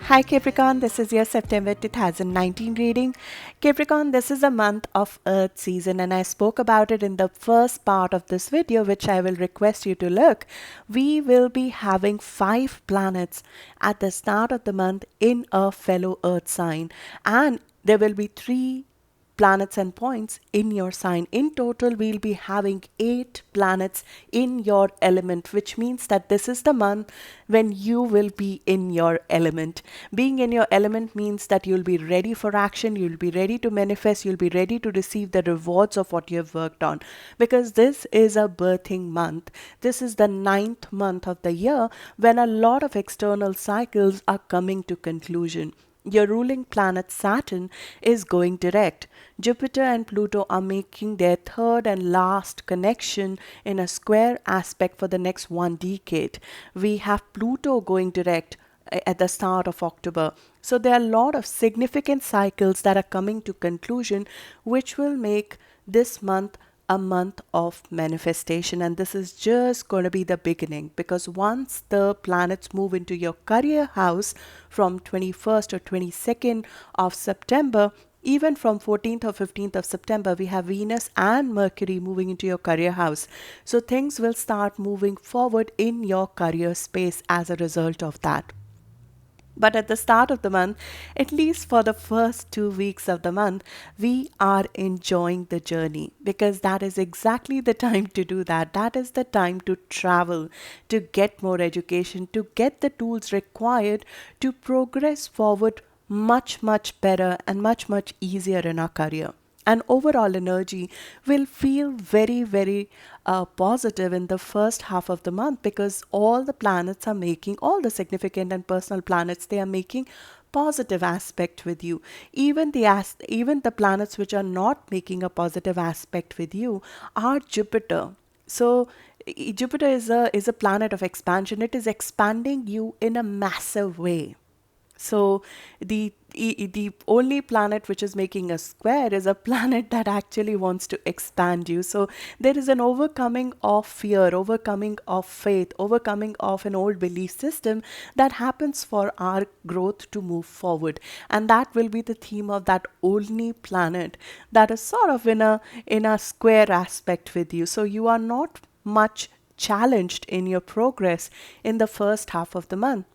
Hi Capricorn, this is your September 2019 reading. Capricorn, this is a month of Earth season and I spoke about it in the first part of this video, which I will request you to look. We will be having 5 planets at the start of the month in a fellow Earth sign, and there will be 3 planets and points in your sign. In total, we'll be having 8 planets in your element, which means that this is the month when you will be in your element. Being in your element means that you'll be ready for action, you'll be ready to manifest, you'll be ready to receive the rewards of what you have worked on. Because this is a birthing month. This is the 9th month of the year when a lot of external cycles are coming to conclusion. Your ruling planet Saturn is going direct. Jupiter and Pluto are making their third and last connection in a square aspect for the next 1 decade. We have Pluto going direct at the start of October. So there are a lot of significant cycles that are coming to conclusion, which will make this month a month of manifestation. And this is just going to be the beginning, because once the planets move into your career house from 21st or 22nd of September, even from 14th or 15th of September, we have Venus and Mercury moving into your career house. So things will start moving forward in your career space as a result of that. But at the start of the month, at least for the first 2 weeks of the month, we are enjoying the journey, because that is exactly the time to do that. That is the time to travel, to get more education, to get the tools required to progress forward much better and much easier in our career. And overall energy will feel very positive in the first half of the month, because all the planets are making, all the significant and personal planets, they are making positive aspect with you. Even the planets which are not making a positive aspect with you are Jupiter. So Jupiter is a planet of expansion. It is expanding you in a massive way. So the only planet which is making a square is a planet that actually wants to expand you. So there is an overcoming of fear, overcoming of faith, overcoming of an old belief system that happens for our growth to move forward. And that will be the theme of that only planet that is sort of in a square aspect with you. So you are not much challenged in your progress in the first half of the month.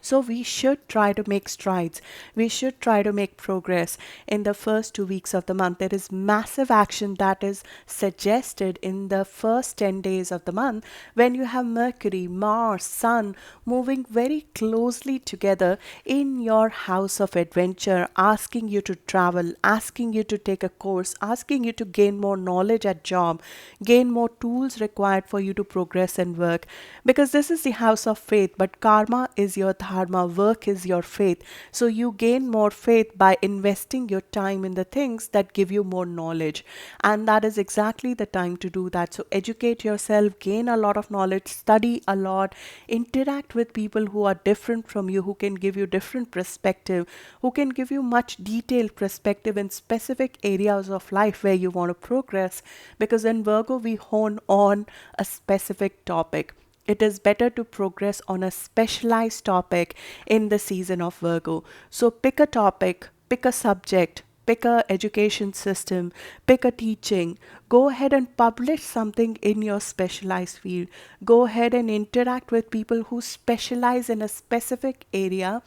So we should try to make strides. We should try to make progress in the first 2 weeks of the month. There is massive action that is suggested in the first 10 days of the month, when you have Mercury, Mars, Sun moving very closely together in your house of adventure, asking you to travel, asking you to take a course, asking you to gain more knowledge at job, gain more tools required for you to progress and work. Because this is the house of faith, but karma is your dharma, work is your faith. So you gain more faith by investing your time in the things that give you more knowledge. And that is exactly the time to do that. So educate yourself, gain a lot of knowledge, study a lot, interact with people who are different from you, who can give you different perspective, who can give you much detailed perspective in specific areas of life where you want to progress. Because in Virgo, we hone on a specific topic. It is better to progress on a specialized topic in the season of Virgo. So pick a topic, pick a subject, pick a education system, pick a teaching. Go ahead and publish something in your specialized field. Go ahead and interact with people who specialize in a specific area,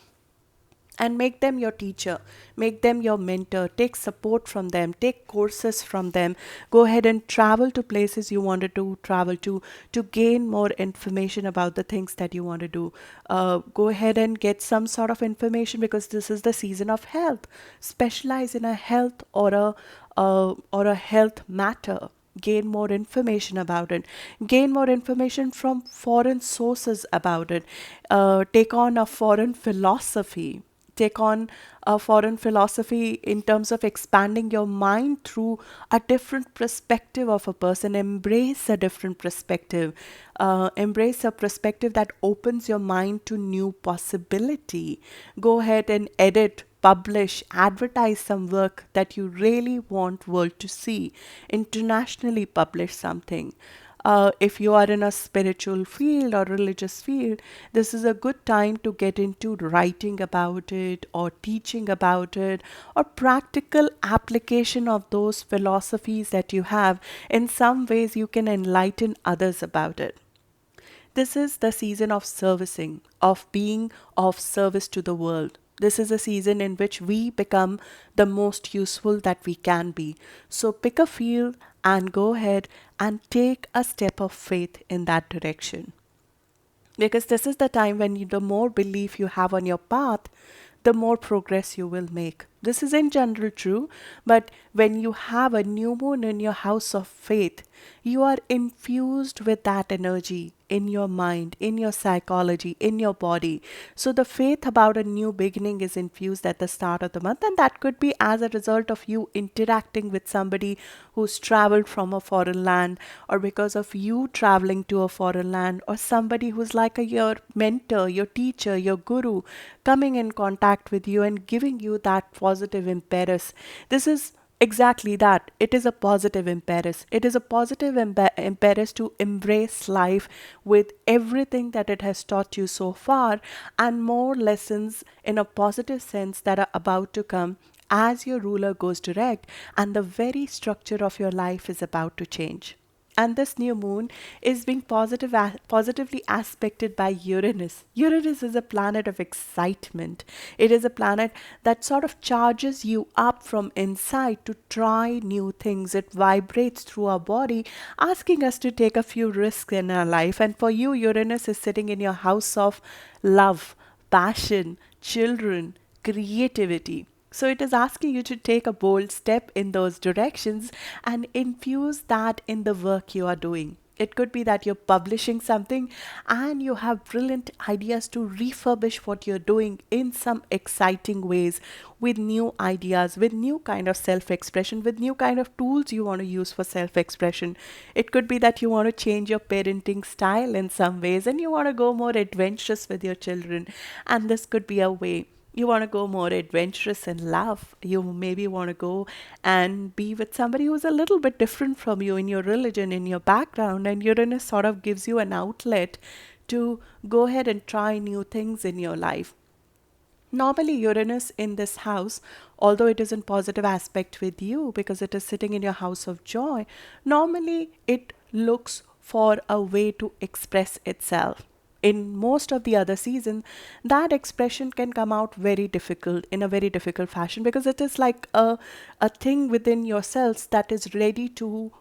and make them your teacher, make them your mentor, take support from them, take courses from them. Go ahead and travel to places you wanted to travel to gain more information about the things that you want to do. Go ahead and get some sort of information, because this is the season of health. Specialize in a health or a health matter. Gain more information about it. Gain more information from foreign sources about it. Take on a foreign philosophy. Take on a foreign philosophy in terms of expanding your mind through a different perspective of a person. Embrace a different perspective. Embrace a perspective that opens your mind to new possibility. Go ahead and edit, publish, advertise some work that you really want world to see. Internationally publish something. If you are in a spiritual field or religious field, this is a good time to get into writing about it or teaching about it or practical application of those philosophies that you have. In some ways, you can enlighten others about it. This is the season of servicing, of being of service to the world. This is a season in which we become the most useful that we can be. So pick a field and go ahead and take a step of faith in that direction. Because this is the time when the more belief you have on your path, the more progress you will make. This is in general true, but when you have a new moon in your house of faith, you are infused with that energy in your mind, in your psychology, in your body. So the faith about a new beginning is infused at the start of the month, and that could be as a result of you interacting with somebody who's traveled from a foreign land, or because of you traveling to a foreign land, or somebody who's like your mentor, your teacher, your guru, coming in contact with you and giving you that positive impetus. This is exactly that. It is a positive impetus. It is a positive impetus to embrace life with everything that it has taught you so far, and more lessons in a positive sense that are about to come as your ruler goes direct and the very structure of your life is about to change. And this new moon is being positively aspected by Uranus. Uranus is a planet of excitement. It is a planet that sort of charges you up from inside to try new things. It vibrates through our body, asking us to take a few risks in our life. And for you, Uranus is sitting in your house of love, passion, children, creativity. So it is asking you to take a bold step in those directions and infuse that in the work you are doing. It could be that you're publishing something and you have brilliant ideas to refurbish what you're doing in some exciting ways, with new ideas, with new kind of self-expression, with new kind of tools you want to use for self-expression. It could be that you want to change your parenting style in some ways and you want to go more adventurous with your children. And this could be a way. You want to go more adventurous in love. You maybe want to go and be with somebody who's a little bit different from you in your religion, in your background, and Uranus sort of gives you an outlet to go ahead and try new things in your life. Normally, Uranus in this house, although it is in positive aspect with you because it is sitting in your house of joy, normally it looks for a way to express itself. In most of the other seasons, that expression can come out very difficult, in a very difficult fashion, because it is like a thing within yourselves that is ready to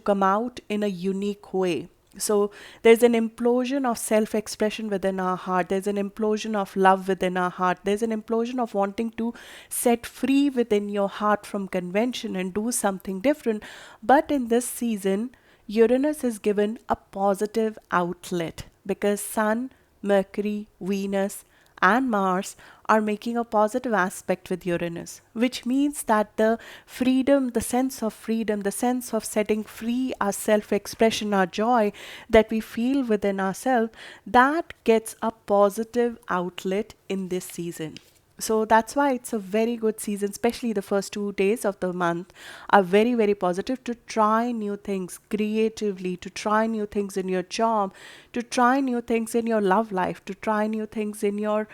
come out in a unique way. So there's an implosion of self-expression within our heart. There's an implosion of love within our heart. There's an implosion of wanting to set free within your heart from convention and do something different. But in this season, Uranus is given a positive outlet because Sun, Mercury, Venus, and Mars are making a positive aspect with Uranus, which means that the freedom, the sense of setting free our self expression, our joy that we feel within ourselves, that gets a positive outlet in this season. So that's why it's a very good season, especially the first 2 days of the month are very, very positive to try new things creatively, to try new things in your job, to try new things in your love life, to try new things in your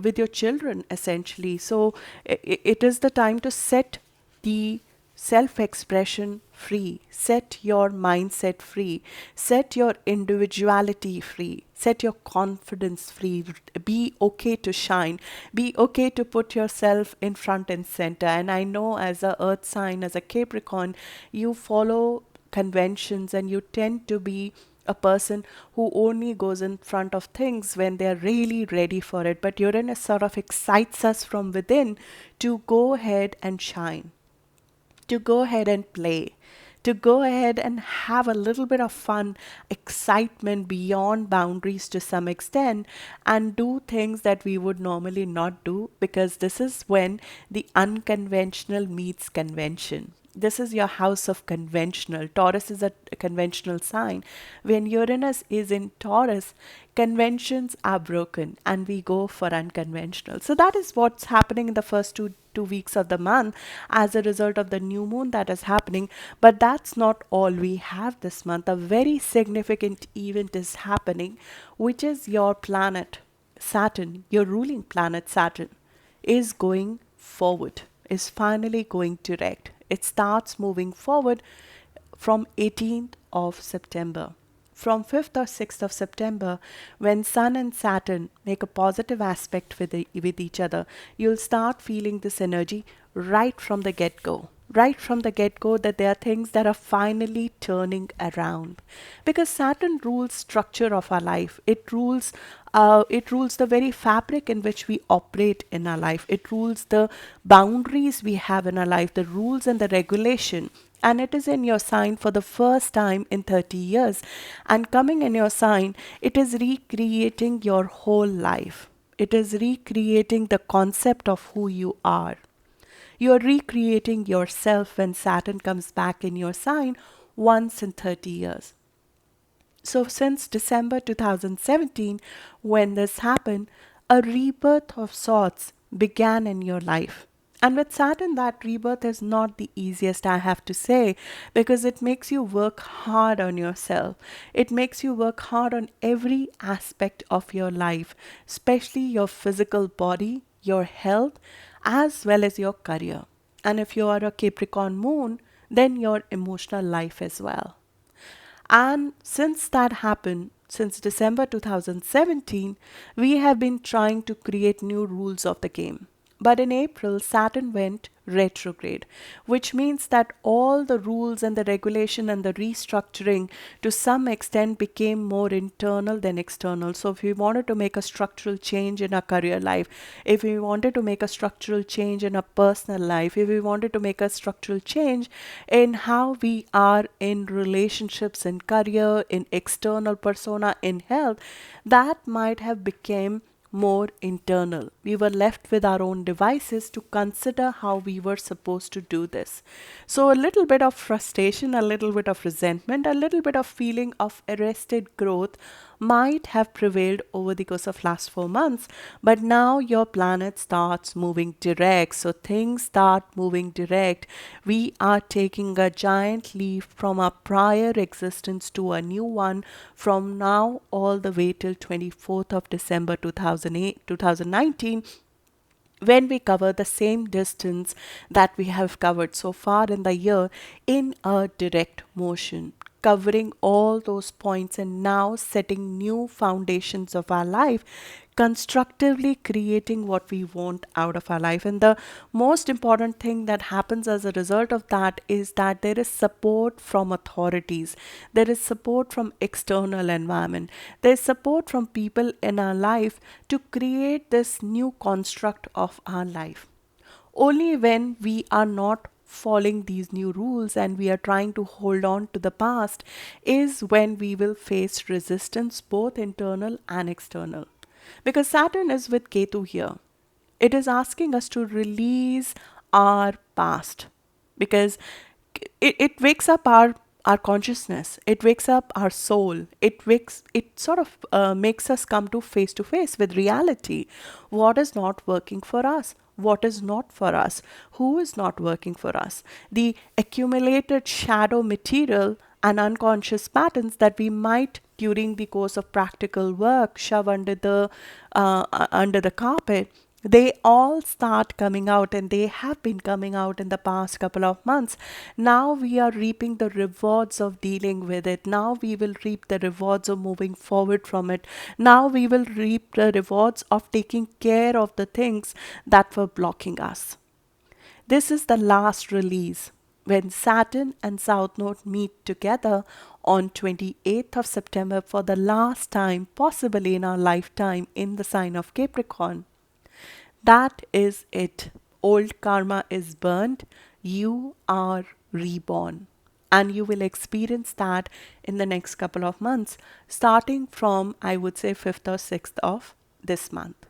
with your children essentially. So it is the time to set the self expression free, set your mindset free, set your individuality free, set your confidence free, be okay to shine, be okay to put yourself in front and center. And I know as a earth sign, as a Capricorn, you follow conventions and you tend to be a person who only goes in front of things when they're really ready for it. But Uranus sort of excites us from within to go ahead and shine, to go ahead and play, to go ahead and have a little bit of fun, excitement beyond boundaries to some extent, and do things that we would normally not do, because this is when the unconventional meets convention. This is your house of conventional. Taurus is a conventional sign. When Uranus is in Taurus, conventions are broken and we go for unconventional. So that is what's happening in the first two weeks of the month as a result of the new moon that is happening. But that's not all we have this month. A very significant event is happening, which is your planet Saturn, your ruling planet Saturn, is going forward, is finally going direct. It starts moving forward from 18th of September. From 5th or 6th of September, when Sun and Saturn make a positive aspect with each other, you'll start feeling this energy right from the get go. Right from the get go, that there are things that are finally turning around. Because Saturn rules structure of our life. It rules the very fabric in which we operate in our life. It rules the boundaries we have in our life, the rules and the regulation. And it is in your sign for the first time in 30 years. And coming in your sign, it is recreating your whole life. It is recreating the concept of who you are. You are recreating yourself when Saturn comes back in your sign once in 30 years. So, since December 2017, when this happened, a rebirth of sorts began in your life. And with Saturn, that rebirth is not the easiest, I have to say, because it makes you work hard on yourself. It makes you work hard on every aspect of your life, especially your physical body, your health, as well as your career. And if you are a Capricorn moon, then your emotional life as well. And since that happened, since December 2017, we have been trying to create new rules of the game. But in April, Saturn went retrograde, which means that all the rules and the regulation and the restructuring to some extent became more internal than external. So, if we wanted to make a structural change in our career life, if we wanted to make a structural change in our personal life, if we wanted to make a structural change in how we are in relationships, in career, in external persona, in health, that might have become more internal. We were left with our own devices to consider how we were supposed to do this. So, a little bit of frustration, a little bit of resentment, a little bit of feeling of arrested growth might have prevailed over the course of last 4 months, but now your planet starts moving direct. So things start moving direct. We are taking a giant leap from our prior existence to a new one from now all the way till 24th of December 2019, when we cover the same distance that we have covered so far in the year in a direct motion, covering all those points and now setting new foundations of our life, constructively creating what we want out of our life. And the most important thing that happens as a result of that is that there is support from authorities, there is support from external environment, there is support from people in our life to create this new construct of our life. Only when we are not following these new rules and we are trying to hold on to the past is when we will face resistance, both internal and external. Because Saturn is with Ketu here. It is asking us to release our past because it wakes up our consciousness, it wakes up our soul, it sort of makes us come to face with reality. What is not working for us, what is not for us, who is not working for us, the accumulated shadow material and unconscious patterns that we might during the course of practical work shove under the carpet. They all start coming out, and they have been coming out in the past couple of months. Now we are reaping the rewards of dealing with it. Now we will reap the rewards of moving forward from it. Now we will reap the rewards of taking care of the things that were blocking us. This is the last release when Saturn and South Node meet together on 28th of September for the last time, possibly in our lifetime, in the sign of Capricorn. That is it. Old karma is burned. You are reborn. And you will experience that in the next couple of months, starting from, I would say, 5th or 6th of this month.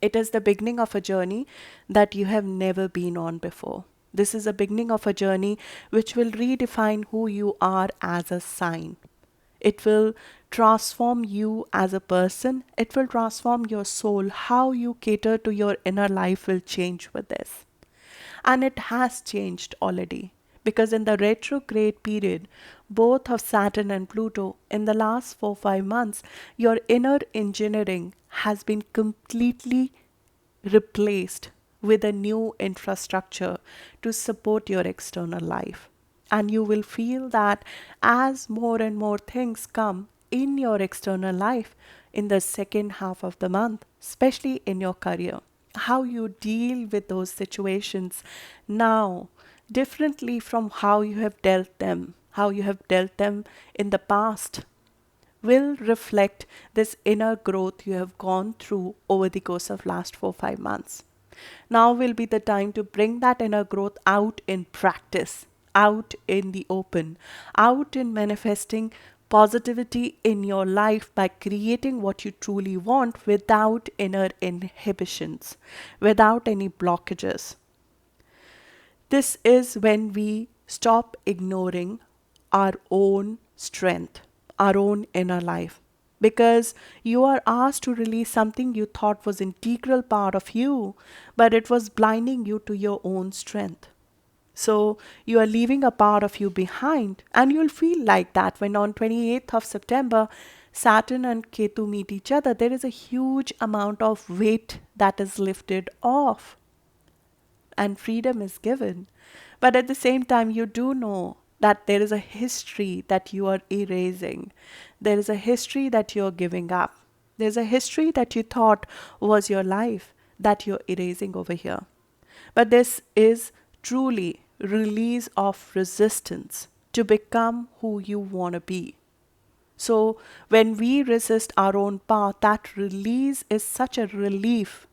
It is the beginning of a journey that you have never been on before. This is a beginning of a journey which will redefine who you are as a sign. It will transform you as a person. It will transform your soul. How you cater to your inner life will change with this. And it has changed already. Because in the retrograde period, both of Saturn and Pluto, in the last 4-5 months, your inner engineering has been completely replaced with a new infrastructure to support your external life. And you will feel that as more and more things come in your external life in the second half of the month, especially in your career, how you deal with those situations now differently from how you have dealt them in the past will reflect this inner growth you have gone through over the course of last 4-5 months. Now will be the time to bring that inner growth out in practice, out in the open, out in manifesting positivity in your life by creating what you truly want without inner inhibitions, without any blockages. This is when we stop ignoring our own strength, our own inner life. Because you are asked to release something you thought was integral part of you, but it was blinding you to your own strength. So you are leaving a part of you behind, and you'll feel like that when on 28th of September, Saturn and Ketu meet each other. There is a huge amount of weight that is lifted off and freedom is given. But at the same time, you do know that there is a history that you are erasing. There is a history that you're giving up. There's a history that you thought was your life that you're erasing over here. But this is truly release of resistance to become who you want to be. So when we resist our own path, that release is such a relief.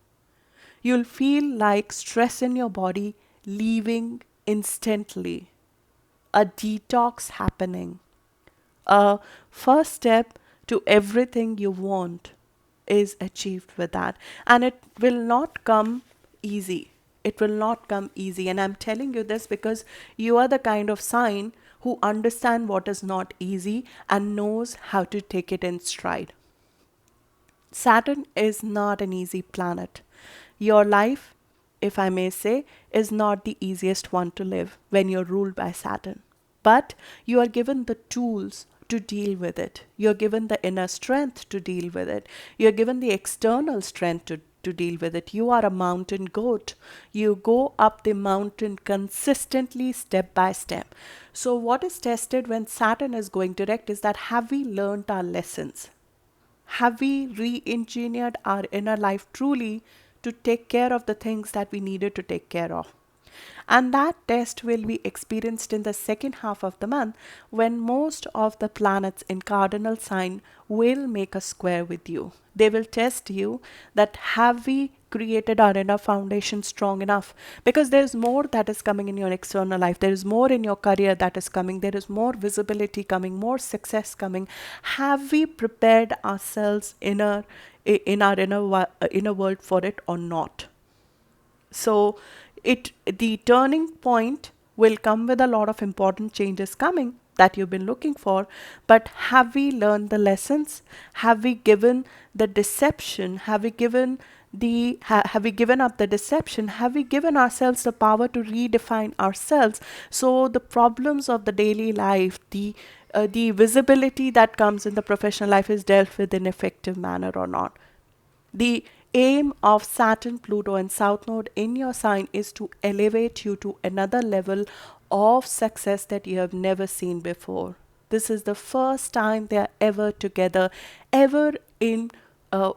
You'll feel like stress in your body leaving instantly, a detox happening. A first step to everything you want is achieved with that. And it will not come easy. It will not come easy. And I'm telling you this because you are the kind of sign who understand what is not easy and knows how to take it in stride. Saturn is not an easy planet. Your life, if I may say, is not the easiest one to live when you're ruled by Saturn. But you are given the tools to deal with it. You're given the inner strength to deal with it. You're given the external strength to deal with it. You are a mountain goat. You go up the mountain consistently, step by step. So what is tested when Saturn is going direct is that have we learned our lessons? Have we re-engineered our inner life truly to take care of the things that we needed to take care of? And that test will be experienced in the second half of the month when most of the planets in cardinal sign will make a square with you. They will test you that have we created our inner foundation strong enough, because there is more that is coming in your external life. There is more in your career that is coming. There is more visibility coming, more success coming. Have we prepared ourselves in our inner world for it or not? So the turning point will come with a lot of important changes coming that you've been looking for. But have we learned the lessons? Have we given the deception? Have we given have we given up the deception? Have we given ourselves the power to redefine ourselves? So the problems of the daily life, the visibility that comes in the professional life is dealt with in effective manner or not? The aim of Saturn, Pluto, and South Node in your sign is to elevate you to another level of success that you have never seen before. This is the first time they are ever together, ever in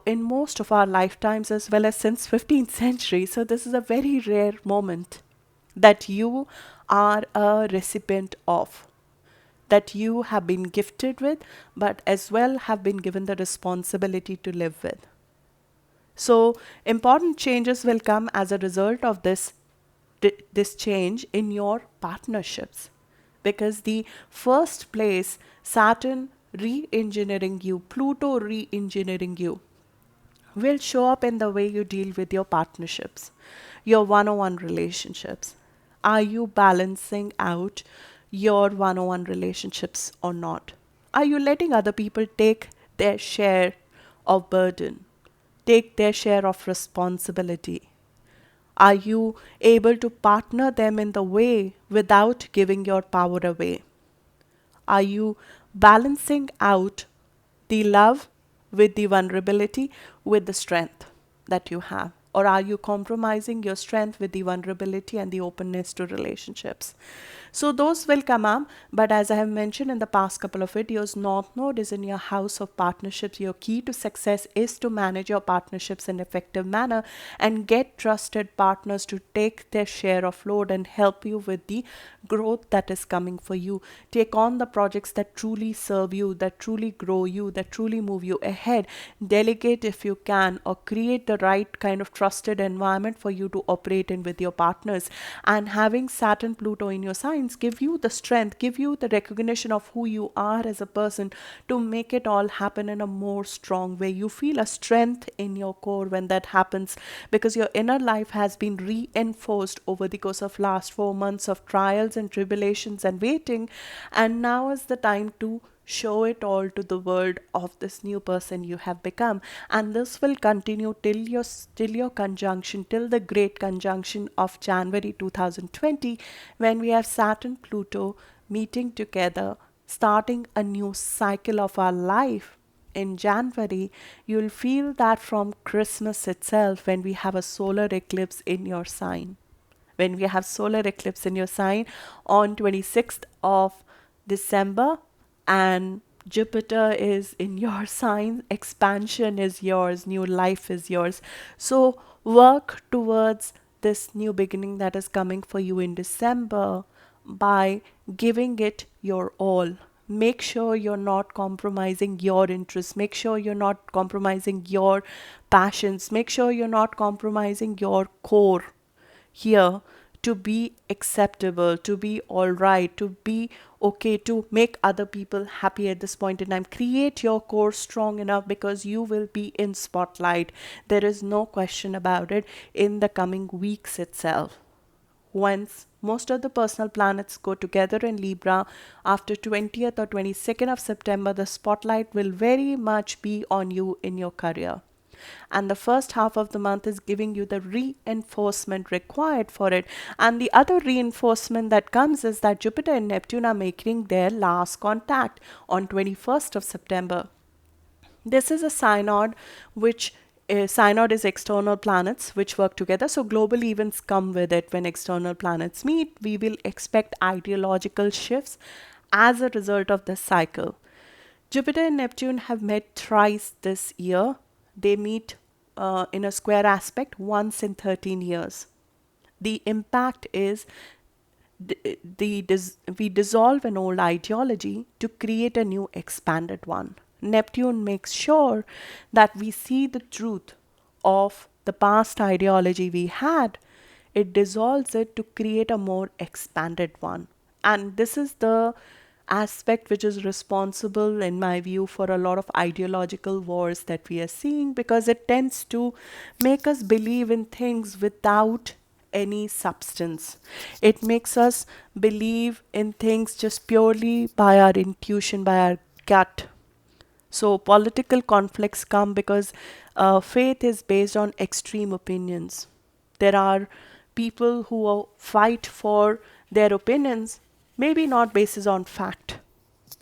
most of our lifetimes, as well as since 15th century. So this is a very rare moment that you are a recipient of, that you have been gifted with, but as well have been given the responsibility to live with. So important changes will come as a result of this change in your partnerships, because the first place Saturn re-engineering you, Pluto re-engineering you, will show up in the way you deal with your partnerships, your one-on-one relationships. Are you balancing out your one-on-one relationships or not? Are you letting other people take their share of burden, take their share of responsibility? Are you able to partner them in the way without giving your power away? Are you balancing out the love with the vulnerability, with the strength that you have? Or are you compromising your strength with the vulnerability and the openness to relationships? So those will come up, but as I have mentioned in the past couple of videos, North Node is in your house of partnerships. Your key to success is to manage your partnerships in an effective manner and get trusted partners to take their share of load and help you with the growth that is coming for you. Take on the projects that truly serve you, that truly grow you, that truly move you ahead. Delegate if you can, or create the right kind of trusted environment for you to operate in with your partners. And having Saturn, Pluto in your signs give you the strength, give you the recognition of who you are as a person to make it all happen in a more strong way. You feel a strength in your core when that happens, because your inner life has been reinforced over the course of last 4 months of trials and tribulations and waiting, and now is the time to show it all to the world of this new person you have become. And this will continue till your conjunction, till the great conjunction of January 2020, when we have Saturn Pluto meeting together, starting a new cycle of our life. In January, you'll feel that from Christmas itself, when we have a solar eclipse in your sign. When we have solar eclipse in your sign on 26th of December, and Jupiter is in your sign, expansion is yours, new life is yours. So work towards this new beginning that is coming for you in December by giving it your all. Make sure you're not compromising your interests. Make sure you're not compromising your passions. Make sure you're not compromising your core here, to be acceptable, to be all right, to be okay, to make other people happy at this point in time. Create your core strong enough, because you will be in spotlight. There is no question about it in the coming weeks itself. Once most of the personal planets go together in Libra after 20th or 22nd of September, the spotlight will very much be on you in your career. And the first half of the month is giving you the reinforcement required for it. And the other reinforcement that comes is that Jupiter and Neptune are making their last contact on 21st of September. This is a synod, which synod is external planets which work together. So global events come with it. When external planets meet, we will expect ideological shifts as a result of this cycle. Jupiter and Neptune have met thrice this year. They meet in a square aspect once in 13 years. The impact is we dissolve an old ideology to create a new expanded one. Neptune makes sure that we see the truth of the past ideology we had. It dissolves it to create a more expanded one. And this is the aspect which is responsible, in my view, for a lot of ideological wars that we are seeing, because it tends to make us believe in things without any substance. It makes us believe in things just purely by our intuition, by our gut. So political conflicts come because faith is based on extreme opinions. There are people who fight for their opinions, maybe not basis on fact.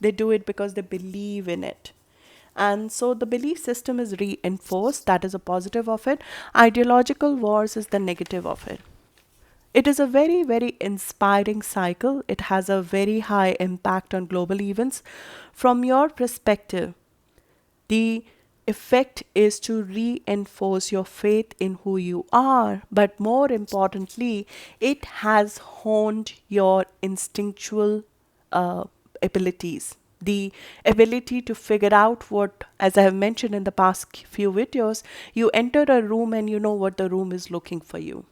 They do it because they believe in it. And so the belief system is reinforced. That is a positive of it. Ideological wars is the negative of it. It is a very, very inspiring cycle. It has a very high impact on global events. From your perspective, the effect is to reinforce your faith in who you are, but more importantly, it has honed your instinctual uh, abilities. The ability to figure out what, as I have mentioned in the past few videos, you enter a room and you know what the room is looking for you.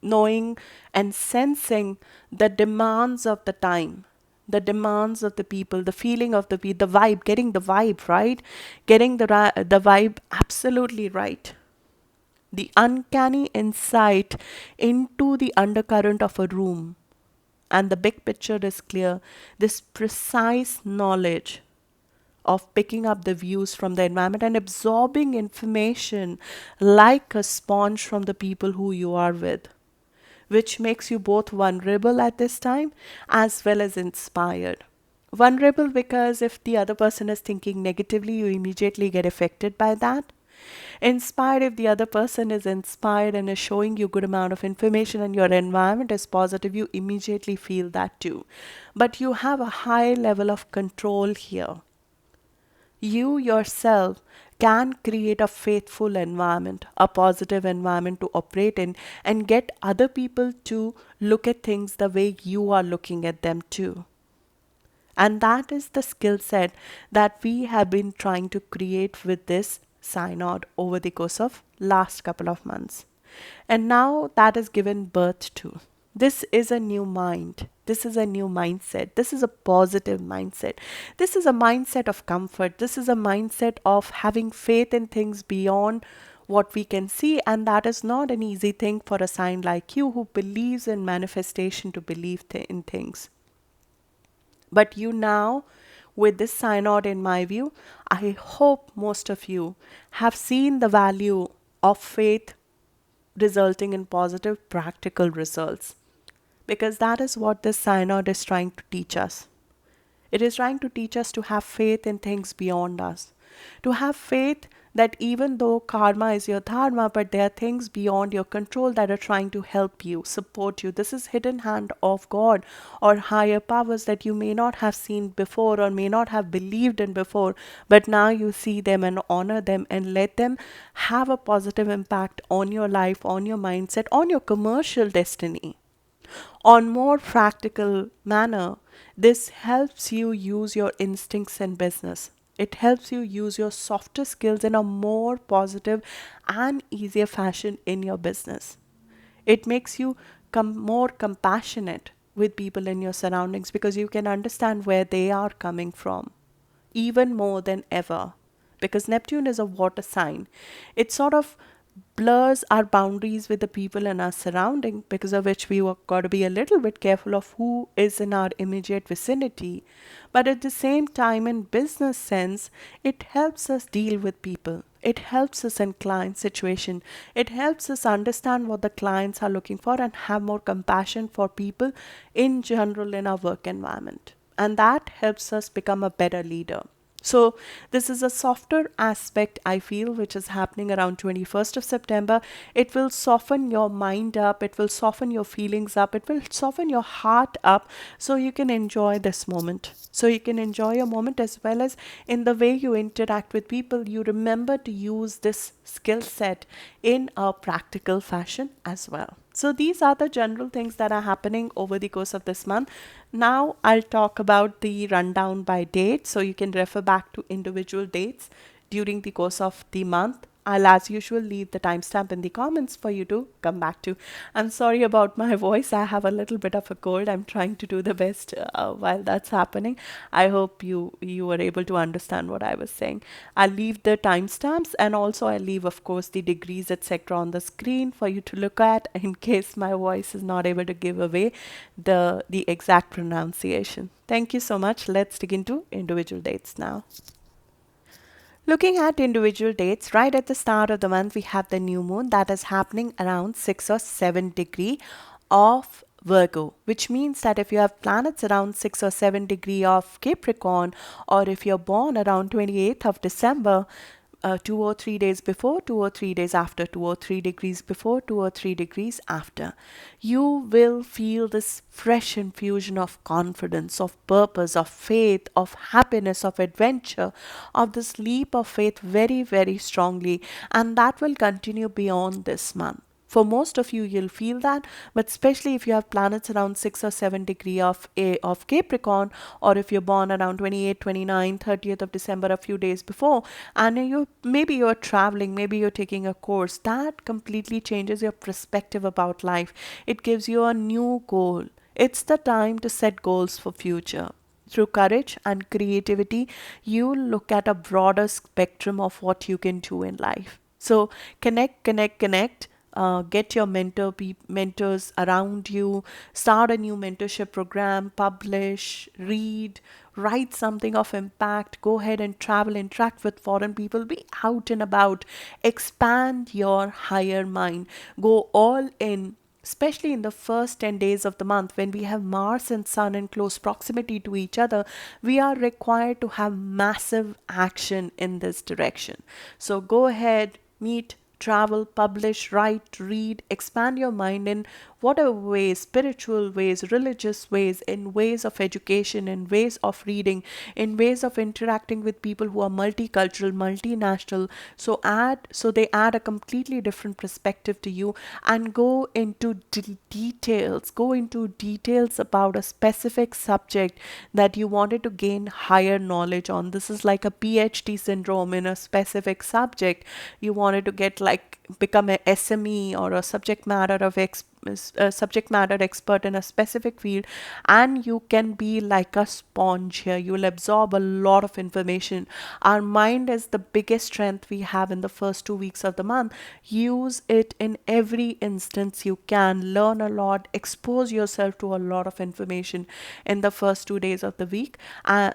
Knowing and sensing the demands of the time, the demands of the people, the feeling of the vibe, getting the vibe right, getting the vibe absolutely right. the uncanny insight into the undercurrent of a room, and the big picture is clear. This precise knowledge of picking up the views from the environment and absorbing information like a sponge from the people who you are with, which makes you both vulnerable at this time as well as inspired. Vulnerable because if the other person is thinking negatively, you immediately get affected by that. Inspired if the other person is inspired and is showing you good amount of information and your environment is positive, you immediately feel that too. But you have a high level of control here. You yourself can create a faithful environment, a positive environment to operate in, and get other people to look at things the way you are looking at them too. And that is the skill set that we have been trying to create with this synod over the course of last couple of months. And now that is given birth to. This is a new mind. This is a new mindset. This is a positive mindset. This is a mindset of comfort. This is a mindset of having faith in things beyond what we can see. And that is not an easy thing for a sign like you who believes in manifestation to believe in things. But you now, with this synod, in my view, I hope most of you have seen the value of faith resulting in positive practical results. Because that is what this synod is trying to teach us. It is trying to teach us to have faith in things beyond us. To have faith that even though karma is your dharma, but there are things beyond your control that are trying to help you, support you. This is hidden hand of God or higher powers that you may not have seen before or may not have believed in before, but now you see them and honor them and let them have a positive impact on your life, on your mindset, on your commercial destiny. On more practical manner, this helps you use your instincts in business. It helps you use your softer skills in a more positive and easier fashion in your business. It makes you more compassionate with people in your surroundings because you can understand where they are coming from, even more than ever. Because Neptune is a water sign. It sort of blurs our boundaries with the people in our surrounding, because of which we got to be a little bit careful of who is in our immediate vicinity. But at the same time, in business sense, it helps us deal with people. It helps us in client situation. It helps us understand what the clients are looking for and have more compassion for people in general in our work environment. And that helps us become a better leader. So this is a softer aspect, I feel, which is happening around 21st of September. It will soften your mind up. It will soften your feelings up. It will soften your heart up so you can enjoy this moment. So you can enjoy your moment as well as in the way you interact with people. You remember to use this skill set in a practical fashion as well. So these are the general things that are happening over the course of this month. Now I'll talk about the rundown by date, so you can refer back to individual dates during the course of the month. I'll, as usual, leave the timestamp in the comments for you to come back to. I'm sorry about my voice. I have a little bit of a cold. I'm trying to do the best while that's happening. I hope you were able to understand what I was saying. I'll leave the timestamps, and also I'll leave, of course, the degrees, etc. on the screen for you to look at in case my voice is not able to give away the exact pronunciation. Thank you so much. Let's dig into individual dates now. Looking at individual dates, right at the start of the month, we have the new moon that is happening around 6 or 7 degree of Virgo, which means that if you have planets around 6 or 7 degree of Capricorn, or if you're born around 28th of December, 2 or 3 days before, 2 or 3 days after, 2 or 3 degrees before, 2 or 3 degrees after, you will feel this fresh infusion of confidence, of purpose, of faith, of happiness, of adventure, of this leap of faith very, very strongly. And that will continue beyond this month. For most of you, you'll feel that, but especially if you have planets around 6 or 7 degree of Capricorn, or if you're born around 28, 29, 30th of December, a few days before, and maybe you're traveling, maybe you're taking a course, that completely changes your perspective about life. It gives you a new goal. It's the time to set goals for future. Through courage and creativity, you look at a broader spectrum of what you can do in life. So connect. Get your mentors around you. Start a new mentorship program. Publish, read, write something of impact. Go ahead and travel, interact with foreign people. Be out and about. Expand your higher mind. Go all in, especially in the first 10 days of the month when we have Mars and Sun in close proximity to each other. We are required to have massive action in this direction. So go ahead, meet, travel, publish, write, read, expand your mind in whatever ways, spiritual ways, religious ways, in ways of education, in ways of reading, in ways of interacting with people who are multicultural, multinational. So they add a completely different perspective to you, and go into details about a specific subject that you wanted to gain higher knowledge on. This is like a PhD syndrome in a specific subject. You wanted to get like become a SME or a subject matter expert in a specific field, and you can be like a sponge here. You'll absorb a lot of information. Our mind is the biggest strength we have in the first 2 weeks of the month. Use it in every instance you can. Learn a lot, expose yourself to a lot of information in the first 2 days of the week,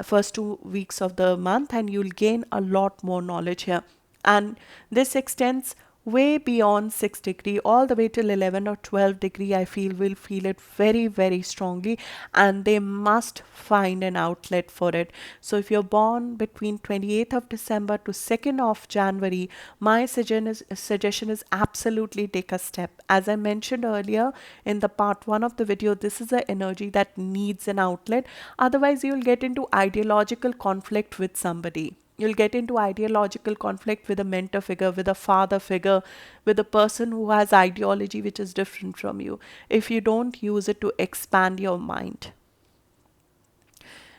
first 2 weeks of the month, and you'll gain a lot more knowledge here. And this extends way beyond 6 degree all the way till 11 or 12 degree. I feel will feel it very, very strongly, and they must find an outlet for it. So if you're born between 28th of December to 2nd of January, my suggestion is absolutely take a step. As I mentioned earlier in the part 1 of the video, this is an energy that needs an outlet. Otherwise you'll get into ideological conflict with somebody. You'll get into ideological conflict with a mentor figure, with a father figure, with a person who has ideology which is different from you, if you don't use it to expand your mind.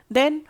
Then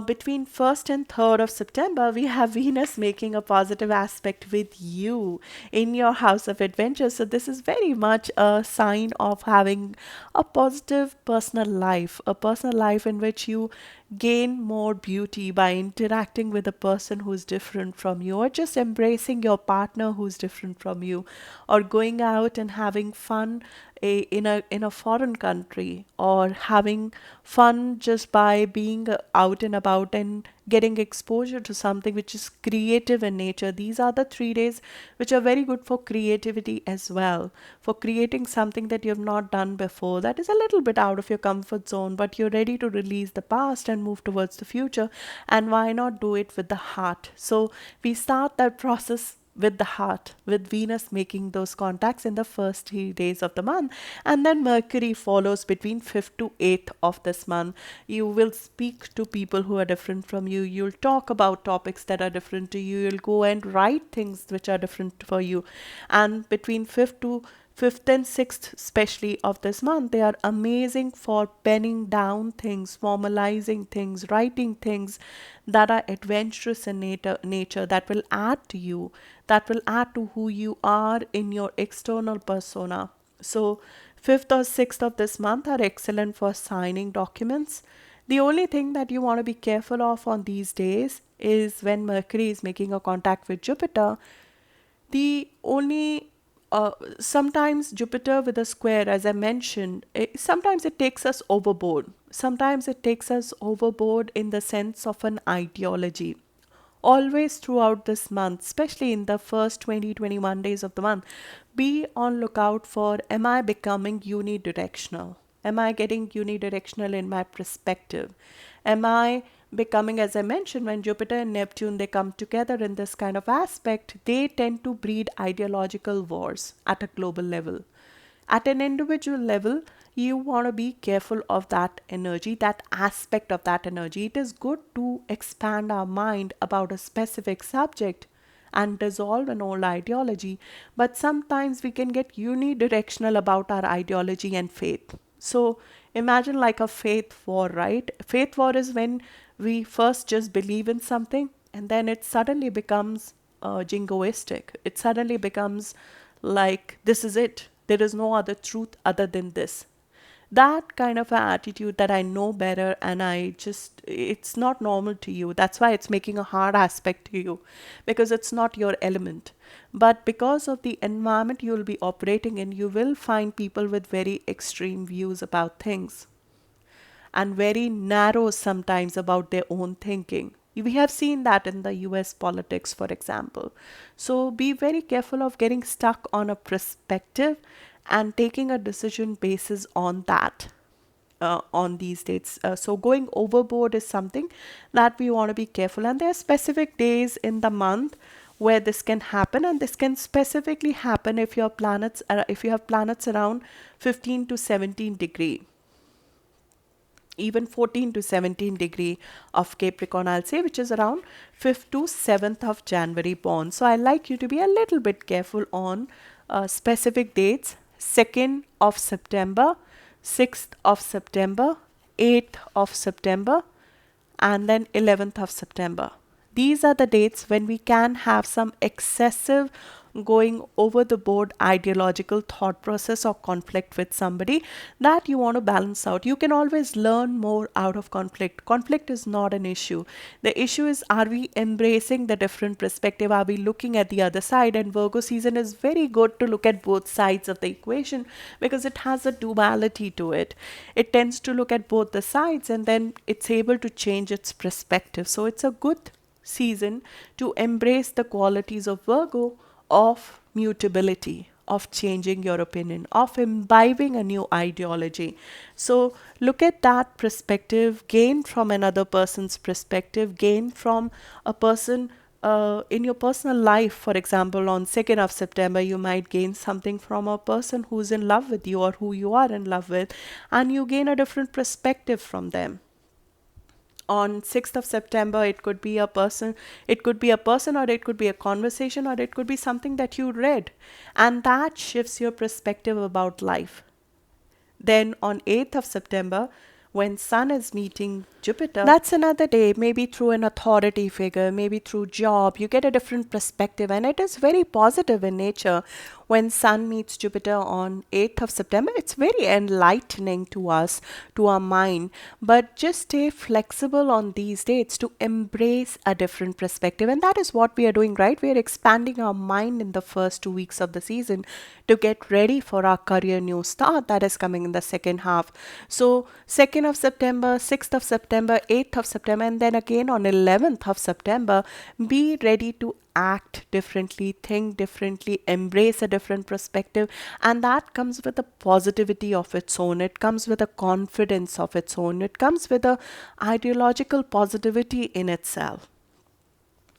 between 1st and 3rd of September, we have Venus making a positive aspect with you in your house of adventure. So this is very much a sign of having a positive a personal life in which you gain more beauty by interacting with a person who's different from you, or just embracing your partner who's different from you, or going out and having fun in a foreign country, or having fun just by being out and about and getting exposure to something which is creative in nature. These are the 3 days which are very good for creativity as well, for creating something that you have not done before, that is a little bit out of your comfort zone, but you're ready to release the past and move towards the future. And why not do it with the heart? So we start that process with the heart, with Venus making those contacts in the first 3 days of the month. And then Mercury follows between 5th to 8th of this month. You will speak to people who are different from you. You'll talk about topics that are different to you. You'll go and write things which are different for you. And between 5th and 6th especially of this month, they are amazing for penning down things, formalizing things, writing things that are adventurous in nature, that will add to you, that will add to who you are in your external persona. So 5th or 6th of this month are excellent for signing documents. The only thing that you want to be careful of on these days is when Mercury is making a contact with Jupiter. The only Sometimes Jupiter with a square, as I mentioned, sometimes it takes us overboard. Sometimes it takes us overboard in the sense of an ideology. Always throughout this month, especially in the first 20-21 days of the month, be on lookout for, am I becoming unidirectional? Am I getting unidirectional in my perspective? Am I becoming, as I mentioned, when Jupiter and Neptune, they come together in this kind of aspect, they tend to breed ideological wars at a global level. At an individual level, you want to be careful of that energy, that aspect of that energy. It is good to expand our mind about a specific subject and dissolve an old ideology, but sometimes we can get unidirectional about our ideology and faith. So imagine like a faith war, right? Faith war is when we first just believe in something and then it suddenly becomes jingoistic. It suddenly becomes like, this is it. There is no other truth other than this. That kind of an attitude that I know better and it's not normal to you. That's why it's making a hard aspect to you, because it's not your element. But because of the environment you'll be operating in, you will find people with very extreme views about things and very narrow sometimes about their own thinking. We have seen that in the US politics, for example. So be very careful of getting stuck on a perspective and taking a decision basis on that. On these dates. So going overboard is something that we want to be careful. And there are specific days in the month where this can happen, and this can specifically happen if your planets if you have planets around 15 to 17 degree, even 14 to 17 degree of Capricorn, I'll say, which is around 5th to 7th of January born. So I like you to be a little bit careful on specific dates: 2nd of September, 6th of September, 8th of September, and then 11th of September. These are the dates when we can have some excessive going over the board ideological thought process or conflict with somebody that you want to balance out. You can always learn more out of conflict. Conflict is not an issue. The issue is, are we embracing the different perspective? Are we looking at the other side? And Virgo season is very good to look at both sides of the equation because it has a duality to it. It tends to look at both the sides and then it's able to change its perspective. So it's a good season to embrace the qualities of Virgo, of mutability, of changing your opinion, of imbibing a new ideology. So look at that perspective, gain from another person's perspective, gain from a person in your personal life. For example, on 2nd of September, you might gain something from a person who's in love with you or who you are in love with, and you gain a different perspective from them. On 6th of September, it could be a person, or it could be a conversation, or it could be something that you read, and that shifts your perspective about life. Then on 8th of September, when Sun is meeting Jupiter, that's another day, maybe through an authority figure, maybe through job, you get a different perspective, and it is very positive in nature. When Sun meets Jupiter on 8th of September, it's very enlightening to us, to our mind. But just stay flexible on these dates to embrace a different perspective. And that is what we are doing, right? We are expanding our mind in the first 2 weeks of the season to get ready for our career new start that is coming in the second half. So 2nd of September, 6th of September, 8th of September, and then again on 11th of September, be ready to act differently, think differently, embrace a different perspective, and that comes with a positivity of its own. It comes with a confidence of its own. It comes with a ideological positivity in itself.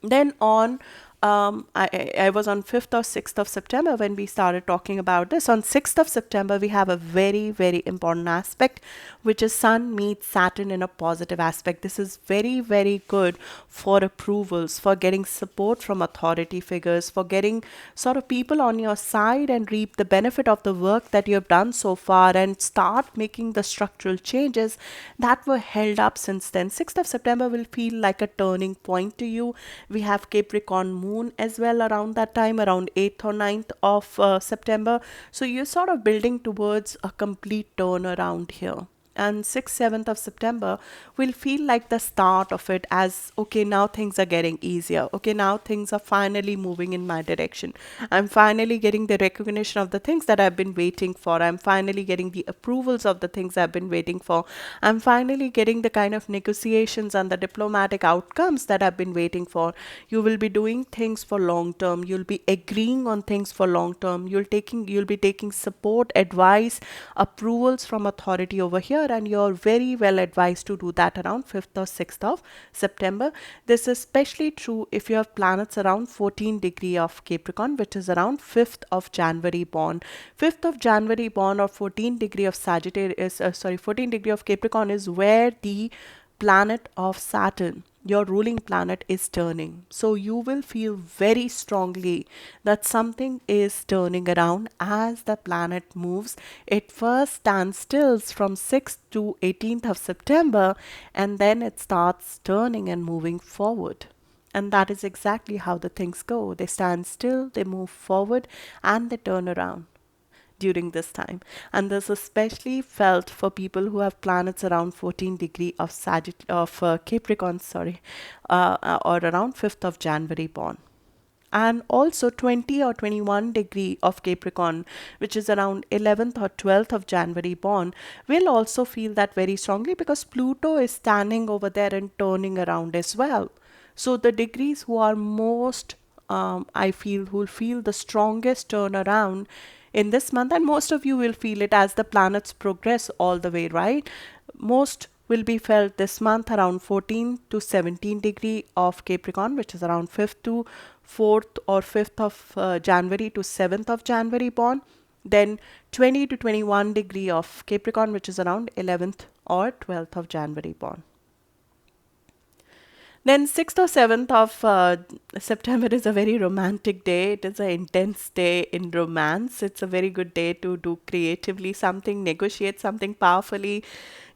Then on I was on 5th or 6th of September when we started talking about this. On 6th of September, we have a very, very important aspect, which is Sun meets Saturn in a positive aspect. This is very, very good for approvals, for getting support from authority figures, for getting sort of people on your side and reap the benefit of the work that you have done so far and start making the structural changes that were held up since then. 6th of September will feel like a turning point to you. We have Capricorn moon as well around that time, around 8th or 9th of September. So you're sort of building towards a complete turnaround here. And 6th, 7th of September will feel like the start of it, as okay, now things are getting easier. Okay, now things are finally moving in my direction. I'm finally getting the recognition of the things that I've been waiting for. I'm finally getting the approvals of the things I've been waiting for. I'm finally getting the kind of negotiations and the diplomatic outcomes that I've been waiting for. You will be doing things for long term. You'll be agreeing on things for long term. You'll be taking support, advice, approvals from authority over here, and you're very well advised to do that around 5th or 6th of September. This is especially true if you have planets around 14 degree of Capricorn, which is around 5th of January born. 5th of January born or 14 degree of Sagittarius, 14 degree of Capricorn is where the planet of Saturn, your ruling planet, is turning. So you will feel very strongly that something is turning around as the planet moves. It first stands still from 6th to 18th of September, and then it starts turning and moving forward. And that is exactly how the things go. They stand still, they move forward, and they turn around. during this time. And this especially felt for people who have planets around 14 degree of Capricorn, or around 5th of January born. And also 20 or 21 degree of Capricorn, which is around 11th or 12th of January born, will also feel that very strongly, because Pluto is standing over there and turning around as well. So the degrees who are most, I feel, who will feel the strongest turnaround in this month, and most of you will feel it as the planets progress all the way, right? Most will be felt this month around 14 to 17 degree of Capricorn, which is around 5th to 4th or 5th of January to 7th of January born. Then 20 to 21 degree of Capricorn, which is around 11th or 12th of January born. Then 6th or 7th of September is a very romantic day. It is an intense day in romance. It's a very good day to do creatively something, negotiate something powerfully,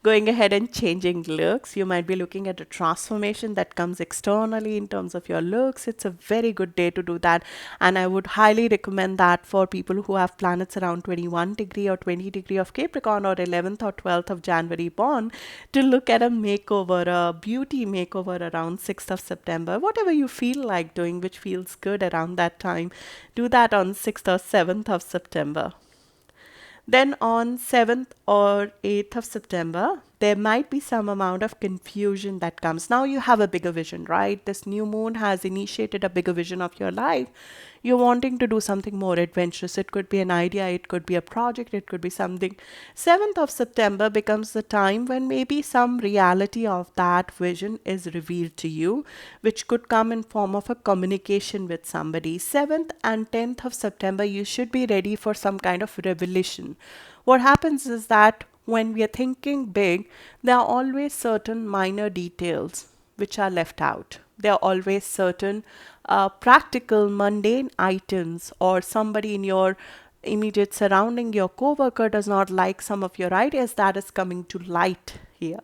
going ahead and changing looks. You might be looking at a transformation that comes externally in terms of your looks. It's a very good day to do that. And I would highly recommend that for people who have planets around 21 degree or 20 degree of Capricorn or 11th or 12th of January born, to look at a makeover, a beauty makeover around 6th of September. Whatever you feel like doing, which feels good around that time, do that on 6th or 7th of September. Then on 7th or 8th of September, there might be some amount of confusion that comes. Now you have a bigger vision, right? This new moon has initiated a bigger vision of your life. You're wanting to do something more adventurous. It could be an idea, it could be a project, it could be something. 7th of September becomes the time when maybe some reality of that vision is revealed to you, which could come in form of a communication with somebody. 7th and 10th of September, you should be ready for some kind of revelation. What happens is that when we are thinking big, there are always certain minor details which are left out. There are always certain practical, mundane items, or somebody in your immediate surrounding, your co-worker, does not like some of your ideas, that is coming to light here.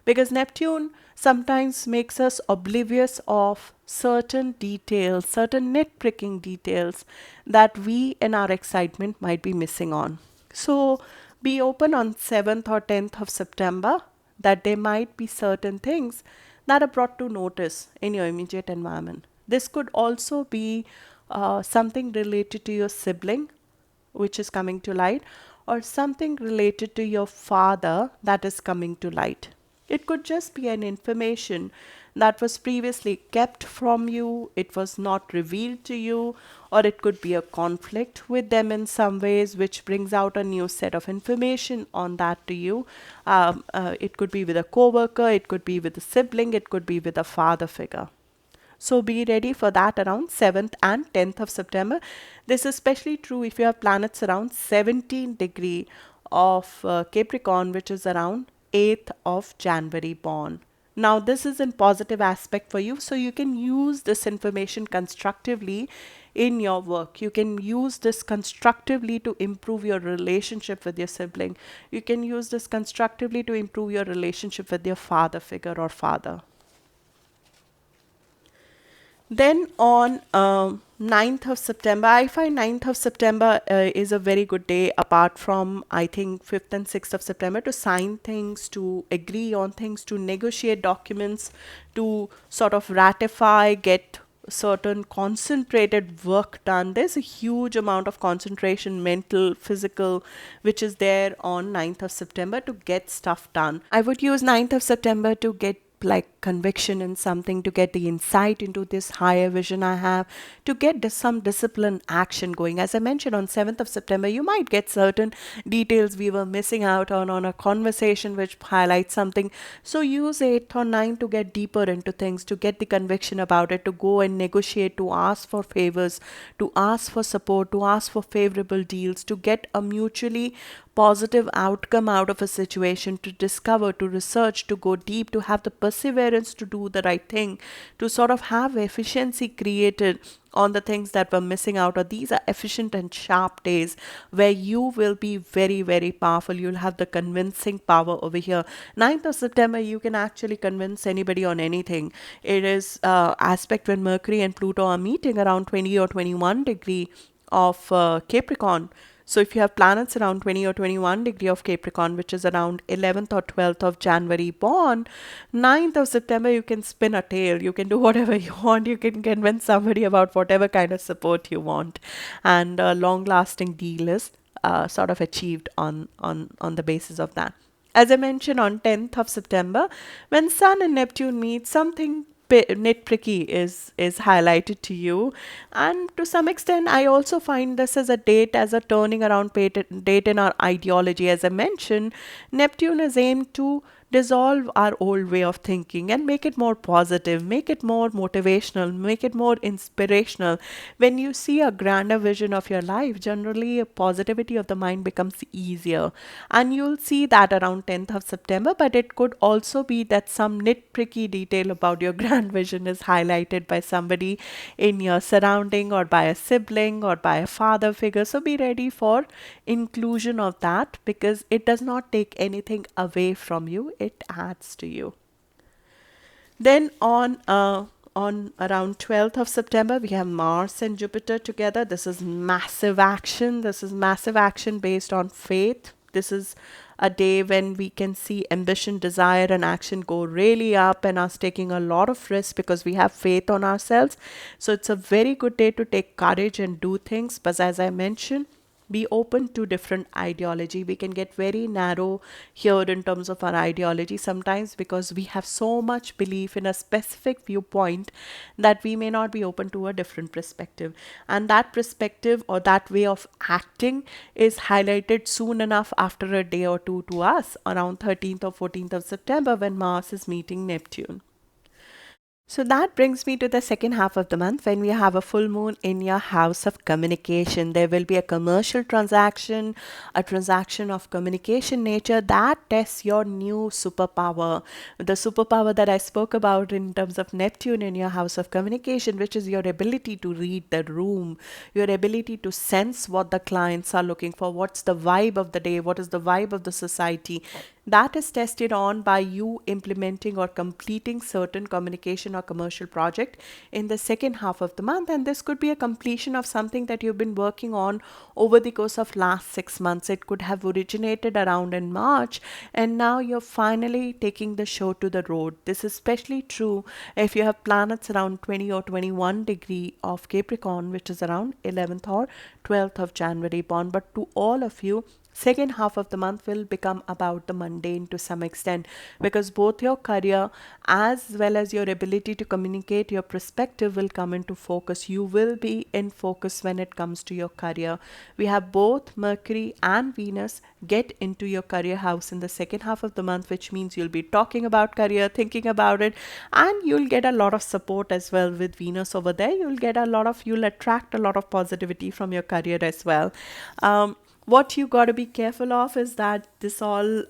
Because Neptune sometimes makes us oblivious of certain details, certain nitpicking details that we in our excitement might be missing on. So be open on 7th or 10th of September that there might be certain things that are brought to notice in your immediate environment. This could also be something related to your sibling, which is coming to light, or something related to your father that is coming to light. It could just be an information that was previously kept from you, it was not revealed to you, or it could be a conflict with them in some ways, which brings out a new set of information on that to you. It could be with a co-worker, it could be with a sibling, it could be with a father figure. So be ready for that around 7th and 10th of September. This is especially true if you have planets around 17 degree of Capricorn, which is around 8th of January born. Now this is in positive aspect for you, so you can use this information constructively in your work. You can use this constructively to improve your relationship with your sibling. You can use this constructively to improve your relationship with your father figure or father. Then on 9th of September, I find 9th of September is a very good day, apart from I think 5th and 6th of September, to sign things, to agree on things, to negotiate documents, to sort of ratify, get certain concentrated work done. There's a huge amount of concentration, mental, physical, which is there on 9th of September to get stuff done. I would use 9th of September to get like conviction in something, to get the insight into this higher vision I have, to get some discipline action going. As I mentioned, on 7th of September, you might get certain details we were missing out on a conversation which highlights something. So use 8 or 9 to get deeper into things, to get the conviction about it, to go and negotiate, to ask for favors, to ask for support, to ask for favorable deals, to get a mutually positive outcome out of a situation, to discover, to research, to go deep, to have the perseverance to do the right thing, to sort of have efficiency created on the things that were missing out. Or these are efficient and sharp days where you will be very, very powerful. You'll have the convincing power over here. 9th of September, you can actually convince anybody on anything. It is aspect when Mercury and Pluto are meeting around 20 or 21 degree of Capricorn. So if you have planets around 20 or 21 degree of Capricorn, which is around 11th or 12th of January born, 9th of September, you can spin a tale. You can do whatever you want. You can convince somebody about whatever kind of support you want. And a long-lasting deal is sort of achieved on the basis of that. As I mentioned, on 10th of September, when Sun and Neptune meet, something nitpicky is highlighted to you, and to some extent I also find this as a date, as a turning around date in our ideology. As I mentioned, Neptune is aimed to dissolve our old way of thinking and make it more positive, make it more motivational, make it more inspirational. When you see a grander vision of your life, generally positivity of the mind becomes easier, and you'll see that around 10th of September. But it could also be that some nitpicky detail about your grand vision is highlighted by somebody in your surrounding, or by a sibling, or by a father figure. So be ready for inclusion of that, because it does not take anything away from you, it adds to you. Then on around 12th of September, we have Mars and Jupiter together. This is massive action. This is massive action based on faith. This is a day when we can see ambition, desire, and action go really up, and us taking a lot of risk because we have faith on ourselves. So it's a very good day to take courage and do things. But as I mentioned, be open to different ideology. We can get very narrow here in terms of our ideology sometimes, because we have so much belief in a specific viewpoint that we may not be open to a different perspective, and that perspective or that way of acting is highlighted soon enough after a day or two to us around 13th or 14th of September, when Mars is meeting Neptune. So that brings me to the second half of the month, when we have a full moon in your house of communication. There will be a commercial transaction, a transaction of communication nature that tests your new superpower. The superpower that I spoke about in terms of Neptune in your house of communication, which is your ability to read the room, your ability to sense what the clients are looking for, what's the vibe of the day, what is the vibe of the society. That is tested on by you implementing or completing certain communication or commercial project in the second half of the month. And this could be a completion of something that you've been working on over the course of last 6 months. It could have originated around in March, and now you're finally taking the show to the road. This is especially true if you have planets around 20 or 21 degree of Capricorn, which is around 11th or 12th of January born. But to all of you, second half of the month will become about the mundane to some extent, because both your career as well as your ability to communicate your perspective will come into focus. You will be in focus when it comes to your career. We have both Mercury and Venus get into your career house in the second half of the month, which means you'll be talking about career, thinking about it, and you'll get a lot of support as well with Venus over there. You'll attract a lot of positivity from your career as well. What you got to be careful of is that this all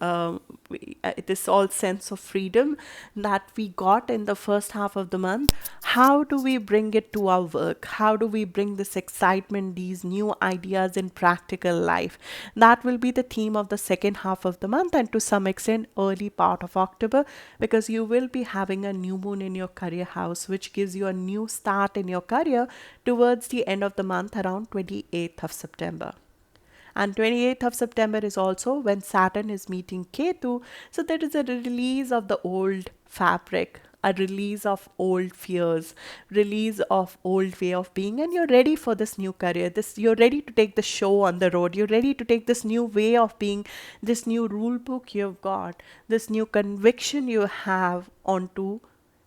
sense of freedom that we got in the first half of the month, how do we bring it to our work? How do we bring this excitement, these new ideas in practical life? That will be the theme of the second half of the month, and to some extent early part of October, because you will be having a new moon in your career house, which gives you a new start in your career towards the end of the month around 28th of September. And 28th of September is also when Saturn is meeting Ketu. So there is a release of the old fabric, a release of old fears, release of old way of being, and you're ready for this new career. You're ready to take the show on the road. You're ready to take this new way of being, this new rule book you've got, this new conviction you have onto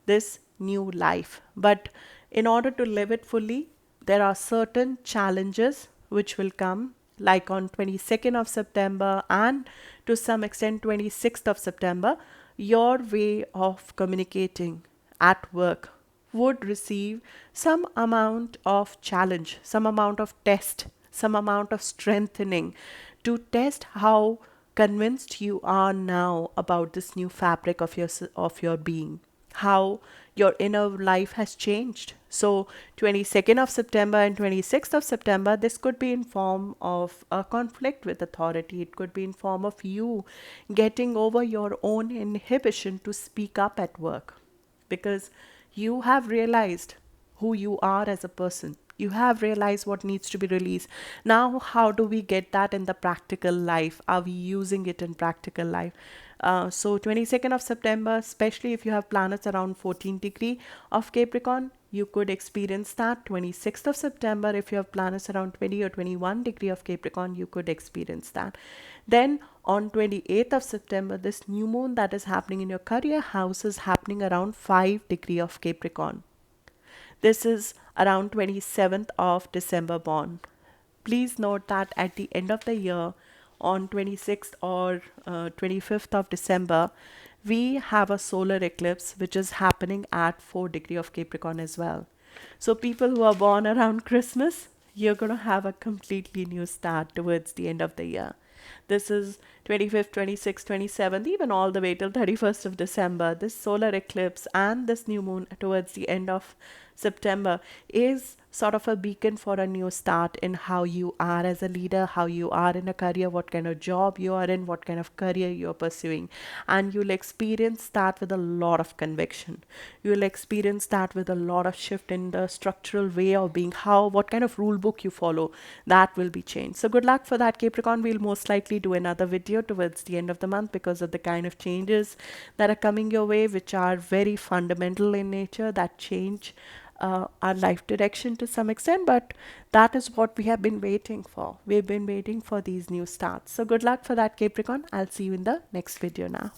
this new life. But in order to live it fully, there are certain challenges which will come, like on 22nd of September and to some extent 26th of September. Your way of communicating at work would receive some amount of challenge, some amount of test, some amount of strengthening to test how convinced you are now about this new fabric of your being, how your inner life has changed. So 22nd of September and 26th of September, this could be in form of a conflict with authority. It could be in form of you getting over your own inhibition to speak up at work, because you have realized who you are as a person. You have realized what needs to be released. Now, how do we get that in the practical life? Are we using it in practical life? So 22nd of September, especially if you have planets around 14 degree of Capricorn, you could experience that. 26th of September, if you have planets around 20 or 21 degree of Capricorn, you could experience that. Then on 28th of September, this new moon that is happening in your career house is happening around 5 degree of Capricorn. This is around 27th of December born. Please note that at the end of the year, on 26th or 25th of December, we have a solar eclipse which is happening at 4 degree of Capricorn as well. So people who are born around Christmas, you're going to have a completely new start towards the end of the year. This is 25th, 26th, 27th, even all the way till 31st of December. This solar eclipse and this new moon towards the end of September is sort of a beacon for a new start in how you are as a leader, how you are in a career, what kind of job you are in, what kind of career you're pursuing. And you'll experience that with a lot of conviction. You'll experience that with a lot of shift in the structural way of being, how, what kind of rule book you follow, that will be changed. So good luck for that, Capricorn. We'll most likely do another video towards the end of the month because of the kind of changes that are coming your way, which are very fundamental in nature, that change our life direction to some extent, but that is what we have been waiting for. We've been waiting for these new starts. So good luck for that, Capricorn. I'll see you in the next video now.